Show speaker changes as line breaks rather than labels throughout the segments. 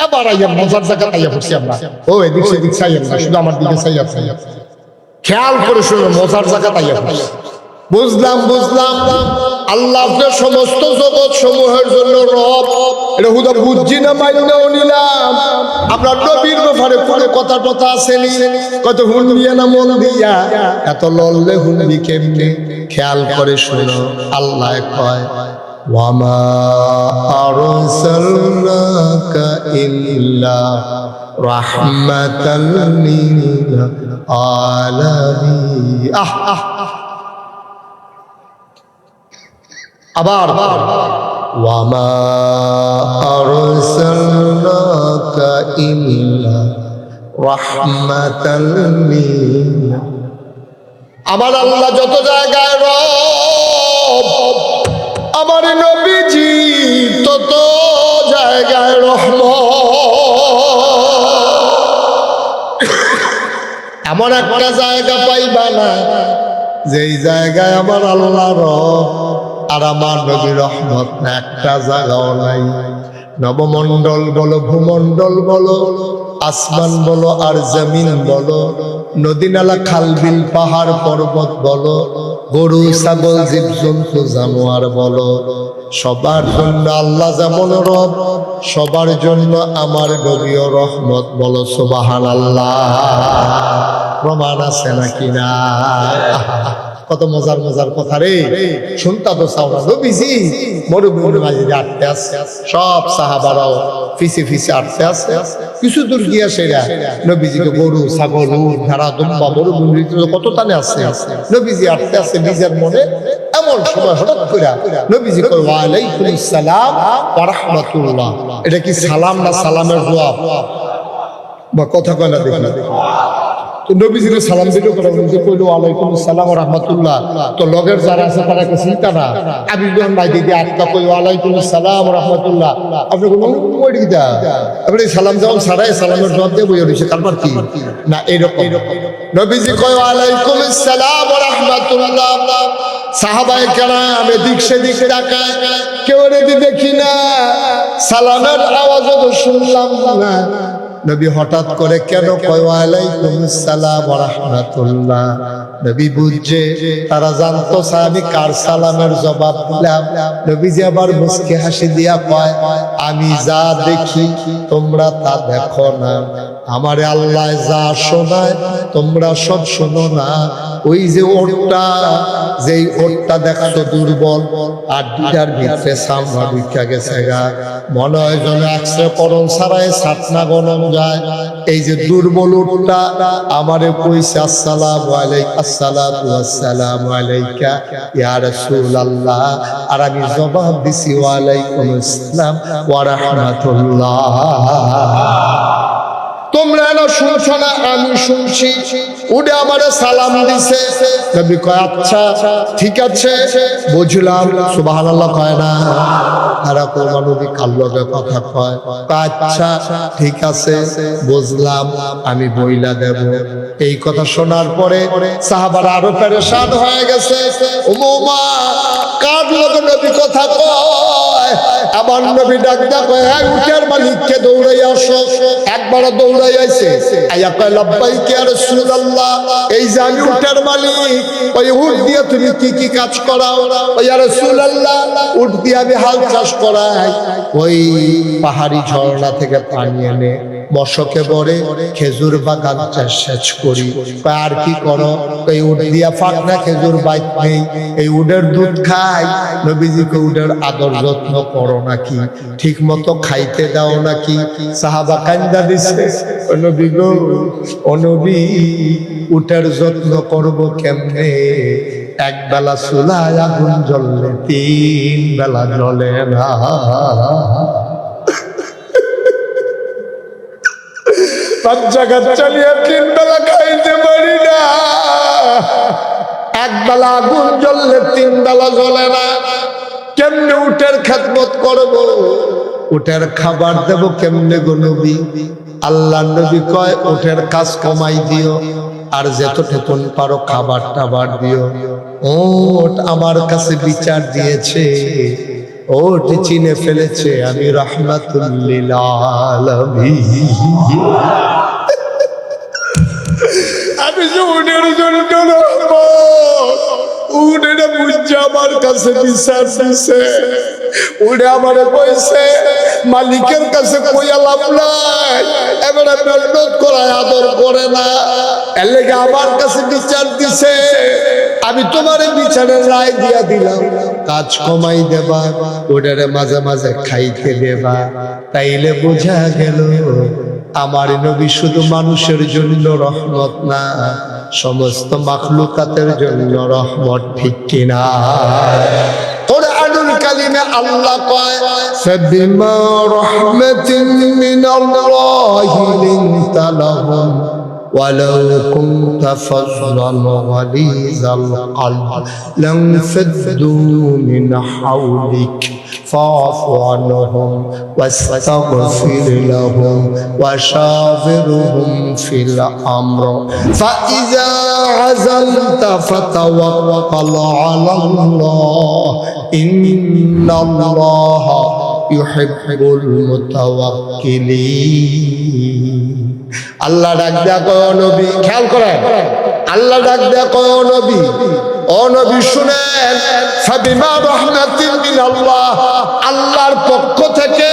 এবার আইয়া মজার জায়গা আইয়া পড়ছি আমরা। ও এদিক সেদিক চাইয়েন না, শুধু আমার দিকে চাইয়া চাই, খেয়াল করে শুনে মজার জায়গা আইয়া পড়ছি। বুঝলাম আল্লাহ যে সমস্ত জগৎ সমূহের জন্য রব, এটা হুদা বুঝছি না, মাইনাও নিলাম। আমরা নবীর ব্যাপারে কোনো কথা টথা আসেনি, কত হুনবিয়া না মন দিয়া, এত লড়লে হুনবি কেমনে? খেয়াল করে শুনো, আল্লাহ কয় ওয়ামা আরসালনাকা ইল্লা রাহমাতাল লিল আলামিন। আবার ওয়ামা আরসালনাকা ইল্লা রাহমাতাল লিল। আমার আল্লাহ যত জায়গায় রব, আমার নবীজি তত জায়গায় রহমত। এমন একটা জায়গা পাইবা না যেই জায়গায় আমার আল্লাহ রব আর আমার নবী রহমত না, একটা জায়গাও নাই। নবমণ্ডল বলো, ভূমণ্ডল বলো, আসমান বলো আর জমিন বলো, নদী নালা খাল বিল পাহাড় পর্বত বলো, গরু ছাগল জীবজন্তু জানোয়ার বলো, সবার জন্য আল্লাহ যেমন রব, সবার জন্য আমার নবীও রহমত। বলো সুবহানাল্লাহ। প্রমাণ আছে নাকি না? কত মজার মজার কথা রে, শুনতা তো চাও না? নবীজি মরুভূমির মাঝে আটতে আছে, সব সাহাবারাও ফিসে ফিসে আটতে আছে। কিছু দূর গিয়া সেরা নবীজিকে গরু ছাগল উট ভেড়া দুম্বা মরুভূমির কত টানে আছে, নবীজি আটতে আছে নিজের মনে। এমন সময় হঠাৎ করে নবীজি কয় ওয়া আলাইকুমুস সালাম ওয়া রাহমাতুল্লাহ। এটা কি সালাম না সালামের জবাব? বা কথা কয় না দেখি। তো নবীজির সালাম দিল, কইলো ওয়ালাইকুম আসসালাম ওয়া রাহমাতুল্লাহ। তো লগের যারা আছে তারা কি চিন্তা না, আমি যখন ভাই দিদি আটকা কই ওয়ালাইকুম আসসালাম ওয়া রাহমাতুল্লাহ, আপনি কোন কই দিদা আপনি সালাম যখন ছাড়াই সালামের জবাব দিয়ে বই রইছে, কারবার কি না এরকম। নবীজি কয় ওয়ালাইকুম আসসালাম ওয়া রাহমাতুল্লাহ। সাহাবায়ে কেরাম এদিক সেদিক তাকায়, কেউ দেখি না, সালামের আওয়াজও তো শুনলাম না। নবী হঠাৎ করে কেন কয় ওয়ালাইকুম আসসালাম ওয়া রাহমাতুল্লাহ? নবী বুঝছে, তারা জানতো আমি কার সালামের জবাব দিলাম। নবীজি আবার মুস্কি হাসি দিয়া কয়, আমি যা দেখি তোমরা তা দেখো না, আমারে আল্লাহ যা শোনায় তোমরা সব শোনো না। ওই যে ওটটা, যেই ওটটা দেখছো দুর্বল আর দুটার ভিতরে সামরা ঢুকা গেছে গা, মনে হয় যেন একশো করণ ছাড়াই সাতনা গণন যায়। এই যে দুর্বল ওটটা আমারে কইছে আসসালামু আলাইকুম, আসসালাতু ওয়াসসালামু আলাইকা ইয়া রাসূলুল্লাহ, আর আমি জবাব দিছি ওয়ালাইকুম আসসালাম ওয়া রাহমাতুল্লাহ। তোমরা না শুনছো না, আমি শুনছি। উঠে আমারে সালাম দিছে। নবী কয় আচ্ছা ঠিক আছে বুঝলাম। সুবহানাল্লাহ কয় না? আর কোন নবী কাল্লকে কথা কয়, আচ্ছা ঠিক আছে বুঝলাম, আমি বইলা দেব। এই কথা শোনার পরে সাহাবারা আরো পেরেশান হয়ে গেছে। উম্মা কার লগে নবী কথা কয়? আবার নবী ডাক কয়, এই উটের মালিককে দৌড়াই আসো। একবার দৌড়াই আইছে, আয়া কয় লাব্বাইক ইয়া রাসূলুল্লাহ, এই যে আমি উটের মালিক, ওই উট দিয়ে তুমি কি কি কাজ করাও? ইয়া রাসূলুল্লাহ, উট দিয়ে আমি হাল চাষ করাই, ওই পাহাড়ি ঝর্ণা থেকে পানি এনে মশকে ভরে খেজুর বাগান চাষ করি। আর কি করো? এই উট দিয়া ফাঁকনা খেজুর বাইত নেই, এই উটের দুধ খাই। নবীজিকে উটের আদর যত্ন করো নাকি? ঠিক মতো খাইতে দাও নাকি? সাহাবা কান্দা দিছে, ও নবী গো, ও নবী, উটের যত্ন করব কেমনে? এক বেলা চুলায় আগুন জ্বললে 3 বেলা জ্বলে না। বাচ্চা কাচ্চা নিয়ে 3 বেলা খাইতে পারি না। এক বেলা আগুন জ্বললে 3 বেলা জ্বলে না। কেমনে উটের খেদমত করব? উটের খাবার দেব কেমনে গো নবী? আল্লাহ নবী কয়, উটের কাজ কমাই দিও, আর যতটুকুন পারো খাবার টাবার দিও। ওট আমার কাছে বিচার দিয়েছে, ওটি চিনে ফেলেছে আমি রাহমাতুল লিল আলামিন। আমি যে উনের জন্য উনেরা বুঝছে আমার কাছে বিচার দিছে, উনে আমারে কইছে মালিকের কাছে কইয়া লাভ নাই, এবারে মেহনত করায় আদর করে না, এর লেগে আমার কাছে বিচার দিছে। আমি তোমারে বিচারের রায় দিয়া দিলাম, কাজ কমাই দেবা, ওটারে মাঝে মাঝে খাইতে দেবা। তাইলে বোঝা গেল আমার নবী শুধু মানুষের জন্য রহমত না, সমস্ত মাখলুকাতের জন্য রহমত, ঠিক কিনা? কুরআনুল কারীমে আল্লাহ কয় ফাবিমা রাহমাতিন মিনাল্লাহি লিনতা লাহুম ওয়ালাউ কুনতা ফাযযান গালিযাল কলব লানফাদ্দু মিন হাওলিক ফাআফু আনহুম ওয়াস্তাগফির লাহুম ওয়াশাবিরহুম ফিল আমর ফাইযা আযালতা ফাতাওয়াক্কাল আলাল্লাহ ইন্নাল্লাহা ইউহিব্বুল মুতাওয়াক্কিলিন। আল্লাহ ডাক দেয়া কয় নবী, খেয়াল করেন, আল্লাহ ডাক দেয়া কয় নবী, ও নবী শুনেন, ফাবিমা রাহমাতিন মিনাল্লাহ, আল্লাহর পক্ষ থেকে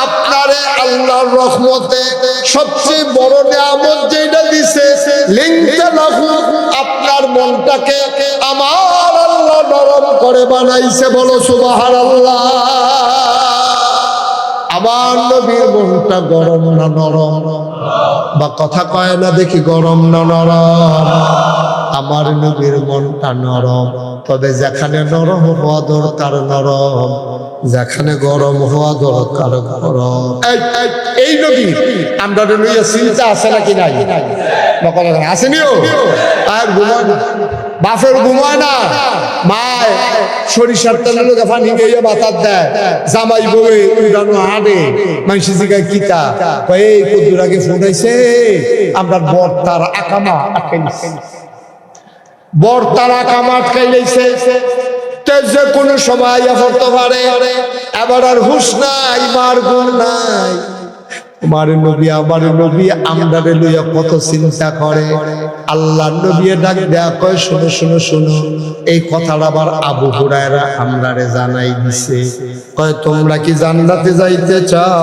আপনারে আল্লাহর রহমতে সবচেয়ে বড় নিয়ামত যেটা দিছে, লিনতা লাহু, আপনার মনটাকে আমার আল্লাহ নরম করে বানাইছে। বলো সুবহানাল্লাহ। আমার নবীর মনটা গরম না নরম? বা কথা কয় না দেখি, গরম না নরম? আমার নবীর মনটা নরম, তবে যেখানে নরম হওয়া দরকার নরম, যেখানে গরম হওয়া দরকার গরম। এই নবী আমরা লইয়া চিন্তা আছে নাকি নাই? আসেনিও? আর ঘুমায় না, বাপের ঘুমায় না, মায় সরিষার তেলের লোকে পানি গিয়ে বাতার দেয়, জামাই বউয়ে উড়ানো হাঁটে, মাইসি জিগায় কিতা এই কদ্দুর আগে ফুটাইছে, আমরা বর তার আকামা আটকাইছে, বর তার আকামা আটকাইলেছে, যে কোনো সময় পড়তে পারে, এবার আর হুশ নাই, মার গুণ নাই। আমার নবী আমরারে লইয়া কত চিন্তা করে। আল্লাহ নবী ডাক দেয়া কয় শুনো শুনো শুনো, এই কথাটা আবার আবু হুরায়রা আমরারে জানাই দিছে, কয় তোমরা কি জান্নাতে যাইতে চাও?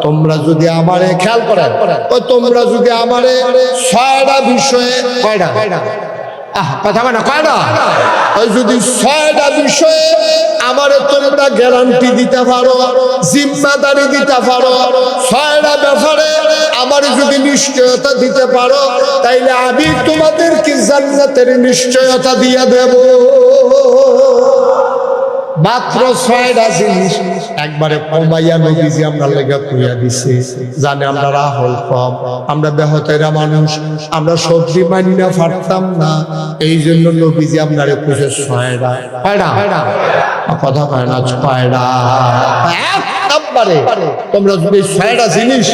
তোমরা যদি আমারে, খেয়াল করেন, কয় তোমরা যদি আমারে 6টা বিষয়ে, কয়টা কথা বলে না, কয়টা? ওই যদি 6টা বিষয়ে আমারে তোমরা গ্যারান্টি দিতে পারো, জিম্মাদারি দিতে পারো, 6টা ব্যাপারে আমারে যদি নিশ্চয়তা দিতে পারো, তাইলে আমি তোমাদেরকে জান্নাতের নিশ্চয়তা দিয়ে দেব। মাত্র 6টা জিনিস একবারে কমাইয়া নবীজি আমরা লেগে কইয়া দিছে। জানে আমরা রাহুল কম, আমরা বেহতেরা মানুষ, আমরা সবজি মানি না, পারতাম না, এই জন্য নবীজি আপনারে কইছে 6টা। কয়টা? কথা কয় না, 6টা। একবারে তোমরা যদি 6টা জিনিস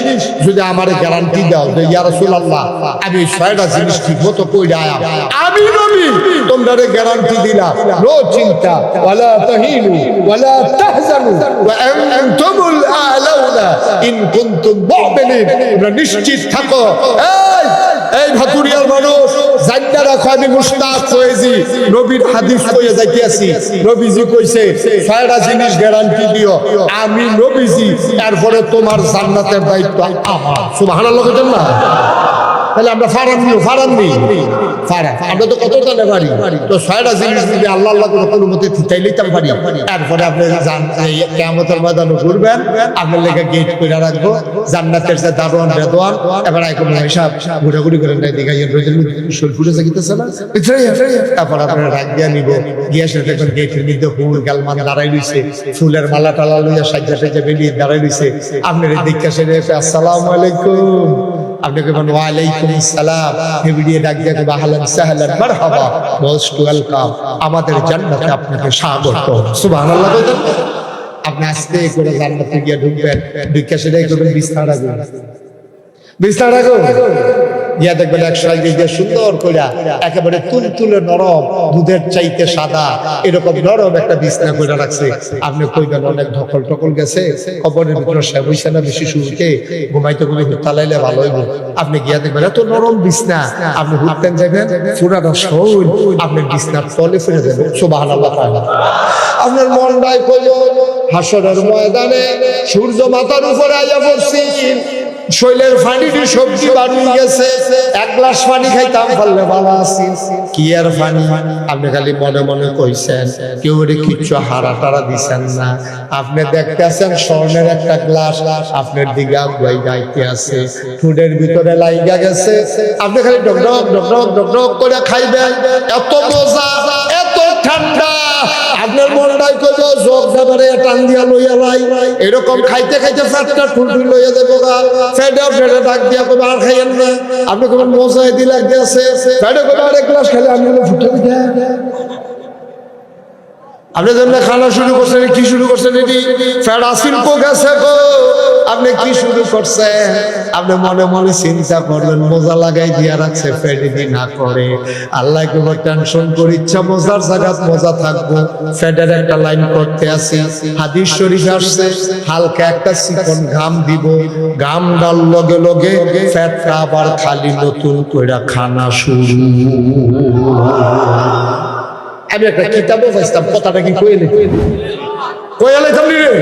যদি আমারে গ্যারান্টি দাও যে ইয়া রাসূলুল্লাহ আমি 6টা জিনিস ঠিক মতো কইরা আমি নবী তোমরা গ্যারান্টি দিলাম, নো চিন্তা, ওয়ালা তাহিনু ওয়ালা তাহজানু ওয়া আনতুমুল আ'লাউনা ইন কুনতুম মুমিনিন। তোমরা নিশ্চিত থাকো। এই ভাতুরিয়ার মানুষ জান্নাত রাখো, আমি মুশতাক হয়েছি, নবীর হাদিস কইয়া যাইতেছি, নবীজি কইছে 6টা জিনিস গ্যারান্টি দিও, আমি নবীজি, তারপরে তোমার জান্নাতের দায়িত্ব আমার। সুবহানাল্লাহ কইতেন না? তাহলে আমরা ফারাননি ফারা, আমরা তো কত জানে পারি, তো 6টা জিনিস যদি আল্লাহ আল্লাহ করে কোনো মতে থিতাইলেই তো পারি। তারপরে আপনি কিয়ামতের ময়দানে ঘুরবেন, আপনার লেগে গেট করে রাখবো, জান্নাতের যে দারোয়ান রেদওয়ান, এবার আইকম হিসাব ঘুরাঘুরি করেন নাই দিঘা শরীর ফুটে যাইতেছে না, তারপর আপনারা রাখ দিয়া নিব, গিয়া সে দেখবেন গেটের মধ্যে ফুল গালমান দাঁড়াই রইছে, ফুলের মালা টালা লইয়া সাজ্জা সাজ্জা বেরিয়ে দাঁড়াই রইছে। আপনার দীক্ষা সেরে আসসালামু আলাইকুম, আপনি কইবেন ওয়া আলাইকুম আসসালাম, হেবিডিয়ে ডাক দিয়া কইবা আহলান সাহলান মারহাবা, মোস্ট ওয়েলকাম, আমাদের জান্নাতে আপনাকে স্বাগত। সুবহানাল্লাহ কইতেন। আপনি আস্তে করে জান্নাতে গিয়া ঢুকবেন, ঢুকে সেটাই করবেন বিছানা রাখবেন, বিছানা রাখো, গিয়া দেখবেন এক সাইড দিয়ে সুন্দর কইরা একেবারে তুলতুলে নরম, দুধের চাইতে সাদা, এরকম নরম একটা বিছনা কইরা রাখছে। আপনি কইবেন অনেক ঢকল টকল গেছে, কবরের ভিতরে সে বইছে না বেশি শুরুতে, ঘুমাইতে ঘুমাইতে তালাইলে ভালো হইব। আপনি গিয়া দেখবেন এত নরম বিছনা, আপনি হুটতেন যাবেন পুরাটা শরীর আপনার বিছনার তলে ফিরে যাবে। সুবহানাল্লাহ। আপনার মনটাই কইল হাসরের ময়দানে সূর্য মাথার উপরে আইয়া পড়ছি, শৈলের পানিটি সবজি বাড়িয়ে গেছে, এক গ্লাস পানি খাইতাম পারলে ভালো আছি। কি আর পানি? আপনি খালি মনে মনে কইছেন, কেউ রে কিচ্ছু হারা টারা দিছেন না। আপনি দেখতেছেন স্বর্ণের একটা গ্লাস আপনার দিকে আগুয়াই গাইতে আছে, ফুডের ভিতরে লাইগা গেছে, আপনি খালি ডকডক ডকডক ডকডক করে খাইবেন। এত মজা, এত ঠান্ডা, আপনার মনটাই কইল যোগ ব্যাপারে টান দিয়া লইয়া লাই। এরকম খাইতে খাইতে ফ্যাটটা ঠুলঠুল লইয়া দেবো গা, ফেটে ফেটে ডাক দিয়া কবে আর খাইয়েন না। আপনি কবেন মজাই দি লাগতে আছে, ফেটে কবে আর এক গ্লাস খেলে আমি হলো ফুটে দিকে। আপনি জন্য খানা শুরু করছেন, কি শুরু করছেন? এটি ফেড়া শিল্প গেছে গো, আপনি কি শুরু করছেন? আপনি মনে মনে চিন্তা করলেন মজা লাগাই দিয়া রাখছে, ফেটে দি না করে আল্লাহ কেবল টেনশন করে ইচ্ছা মজার জায়গা মজা থাকবো। ফেডের একটা লাইন করতে আসি, হাদিস শরীফ আসছে হালকা একটা চিকন ঘাম দিব, ঘাম ডাল লগে লগে ফ্যাটটা আবার খালি নতুন কইরা খানা শুরু। আমি একটা কিতাবও পাইতাম, কথাটা কি কইলে কইলাইতাম নি রে,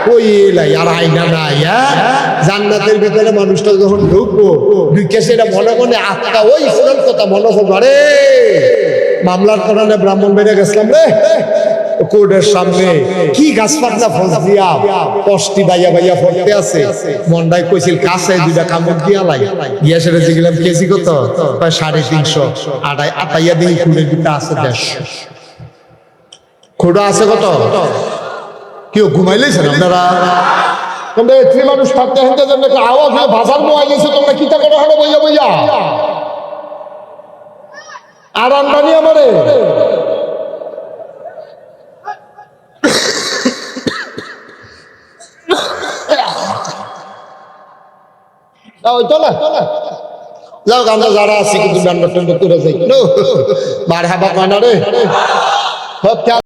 কইলাই আর আইনা নাই। জান্নাতের ভিতরে মানুষটা যখন ঢুকবো, ঢুকে সেটা মনে মনে আত্মা ওই ফুলের কথা মনে হবো, আরে মামলার কারণে ব্রাহ্মণ বেড়ে গেছিলাম রে, কোর্টের সামনে কি গাছ পাতলা ফস দিয়া কষ্টি বাইয়া বাইয়া পড়তে আছে, মন্ডাই কইছিল কাছে দুইটা কামড় দিয়া লাই, গিয়া সেটা জিগলাম কেজি কত, 350, আটাইয়া দিই খুঁড়ে দিতে আছে 150। খোড়া আছে কত? কেউ ঘুমাইলেছেন আপনারা? তোমরা এত্রি মানুষ থাকতে হেঁটে তোমরা আওয়াজ হয়ে বাজার মোয়া গেছে, তোমরা কিতা করে হলো বইয়া বইয়া আর আনবানি আমারে। যাও আমরা যারা আছি কিন্তু মার হাবা কয় না রে।